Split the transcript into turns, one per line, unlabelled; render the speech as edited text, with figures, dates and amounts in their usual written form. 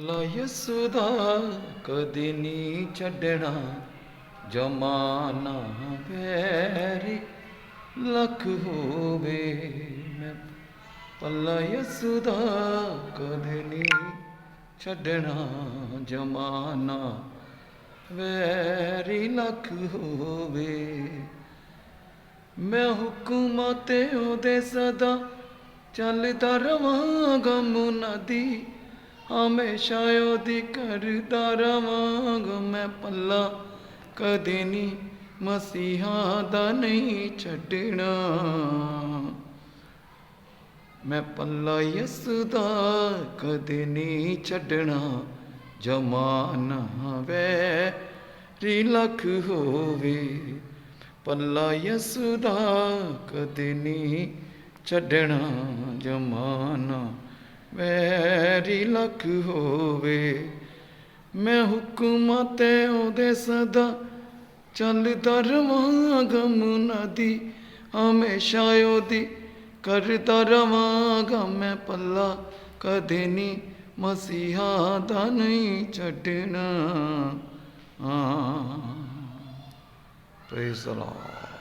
ਪੱਲਾ ਯਿਸੂ ਦਾ ਕਦੇ ਨਹੀਂ ਛੱਡਣਾ, ਜ਼ਮਾਨਾ ਵੈਰੀ ਲੱਖ ਹੋਵੇ। ਮੈਂ ਪੱਲਾ ਯਿਸੂ ਦਾ ਕਦੇ ਨਹੀਂ ਛੱਡਣਾ, ਜ਼ਮਾਨਾ ਵੈਰੀ ਲੱਖ ਹੋਵੇ। ਮੈਂ ਹੁਕਮਾਂ ਤੇ ਉਹਦੇ ਸਦਾ ਚੱਲਦਾ ਰਵਾਂਗਾ, ਮੁਨਾਦੀ ਹਮੇਸ਼ਾ ਉਹਦੀ ਕਰਦਾ ਰਵਾਂਗਾ। ਮੈਂ ਪੱਲਾ ਕਦੇ ਨਹੀਂ ਮਸੀਹਾ ਦਾ ਨਹੀਂ ਛੱਡਣਾ, ਮੈਂ ਪੱਲਾ ਯਿਸੂ ਦਾ ਕਦੇ ਨਹੀਂ ਛੱਡਣਾ, ਜ਼ਮਾਨਾ ਵੈਰੀ ਲੱਖ ਹੋਵੇ। ਪੱਲਾ ਯਿਸੂ ਦਾ ਕਦੇ ਨਹੀਂ ਛੱਡਣਾ, ਜ਼ਮਾਨਾ ਵੈਰੀ ਲੱਖ ਹੋਵੇ। ਮੈਂ ਹੁਕਮਾਂ ਤੇ ਉਹਦੇ ਸਦਾ ਚੱਲਦਾ ਰਵਾਂਗਾ, ਮੁਨਾਦੀ ਹਮੇਸ਼ਾ ਉਹਦੀ ਕਰਦਾ ਰਵਾਂਗਾ। ਮੈਂ ਪੱਲਾ ਕਦੇ ਨਹੀਂ ਮਸੀਹਾ ਦਾ ਨਹੀਂ ਛੱਡਣਾ। Praise the Lord.